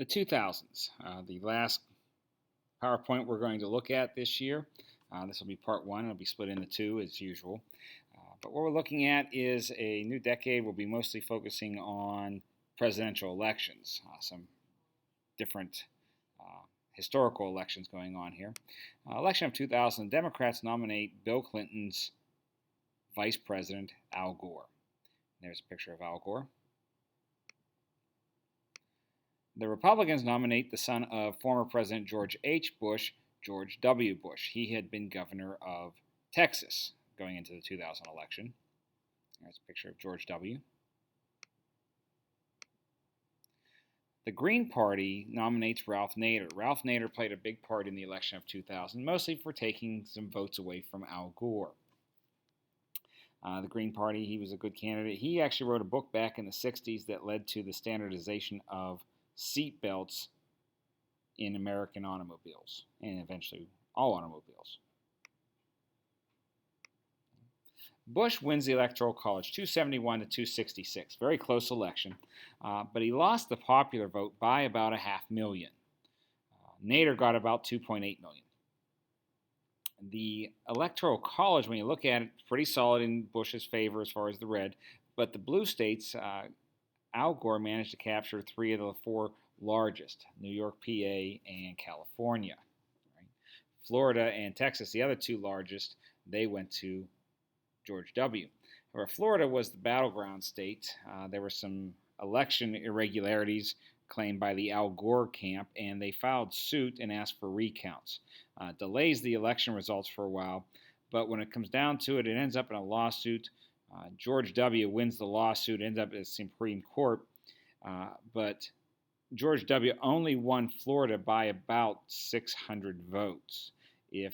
The 2000s, the last PowerPoint we're going to look at this year. This will be part one. It'll be split into two as usual. But what we're looking at is a new decade. We'll be mostly focusing on presidential elections, some different historical elections going on here. Election of 2000, Democrats nominate Bill Clinton's Vice President Al Gore. There's a picture of Al Gore. The Republicans nominate the son of former President George H. Bush, George W. Bush. He had been governor of Texas going into the 2000 election. There's a picture of George W. The Green Party nominates Ralph Nader. Ralph Nader played a big part in the election of 2000, mostly for taking some votes away from Al Gore. The Green Party, he was a good candidate. He actually wrote a book back in the 60s that led to the standardization of seat belts in American automobiles and eventually all automobiles. Bush wins the Electoral College 271 to 266. Very close election, but he lost the popular vote by about 500,000. Nader got about 2.8 million. The Electoral College, when you look at it, pretty solid in Bush's favor as far as the red, but the blue states, Al Gore managed to capture 3 of the 4 largest, New York, PA, and California. Right? Florida and Texas, the other 2 largest, they went to George W. However, Florida was the battleground state. There were some election irregularities claimed by the Al Gore camp, and they filed suit and asked for recounts. Delays the election results for a while, but when it comes down to it, it ends up in a lawsuit. George W. wins the lawsuit, ends up at the Supreme Court, but George W. only won Florida by about 600 votes. If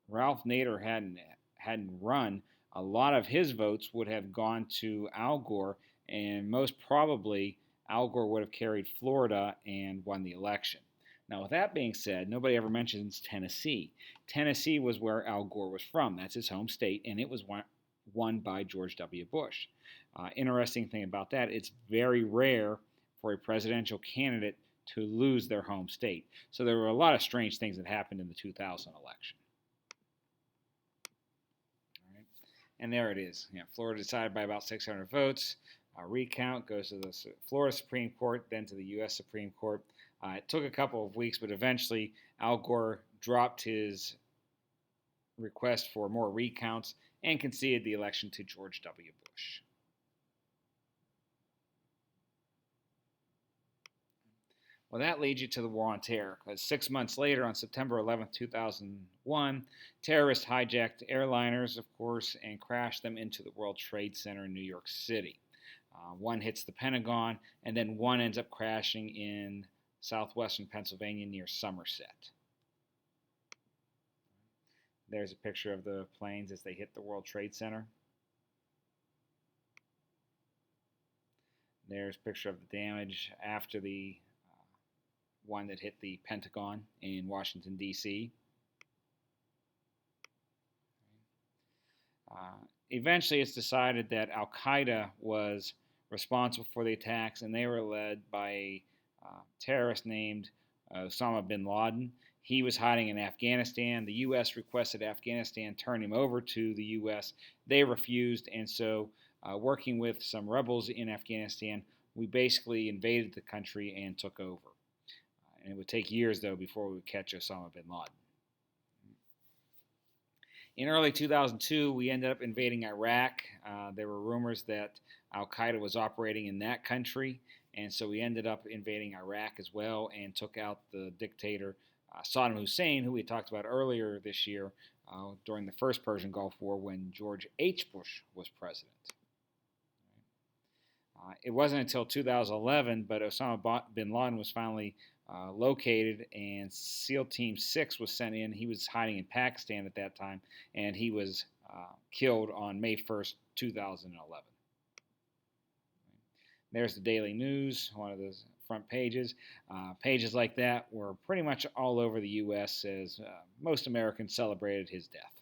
Ralph Nader hadn't run, a lot of his votes would have gone to Al Gore, and most probably Al Gore would have carried Florida and won the election. Now, with that being said, nobody ever mentions Tennessee. Tennessee was where Al Gore was from. That's his home state, and it was won by George W. Bush. Interesting thing about that, it's very rare for a presidential candidate to lose their home state. So there were a lot of strange things that happened in the 2000 election. All right. And there it is. Florida decided by about 600 votes. A recount goes to the Florida Supreme Court, then to the U.S. Supreme Court. It took a couple of weeks, but eventually Al Gore dropped his request for more recounts and conceded the election to George W. Bush. Well, that leads you to the War on Terror, because 6 months later, on September 11, 2001, terrorists hijacked airliners, of course, and crashed them into the World Trade Center in New York City. One hits the Pentagon, and then one ends up crashing in southwestern Pennsylvania near Somerset. There's a picture of the planes as they hit the World Trade Center. There's a picture of the damage after the one that hit the Pentagon in Washington, D.C. Eventually, it's decided that Al-Qaeda was responsible for the attacks, and they were led by a terrorist named Osama bin Laden. He was hiding in Afghanistan. The U.S. requested Afghanistan turn him over to the U.S. They refused, and so working with some rebels in Afghanistan, we basically invaded the country and took over. And it would take years, though, before we would catch Osama bin Laden. In early 2002, we ended up invading Iraq. There were rumors that Al-Qaeda was operating in that country, and so we ended up invading Iraq as well and took out the dictator Saddam Hussein, who we talked about earlier this year during the first Persian Gulf War when George H. Bush was president. It wasn't until 2011, but Osama bin Laden was finally located, and SEAL Team 6 was sent in. He was hiding in Pakistan at that time, and he was killed on May 1st, 2011. There's the Daily News, one of the front pages. Pages like that were pretty much all over the U.S. as most Americans celebrated his death.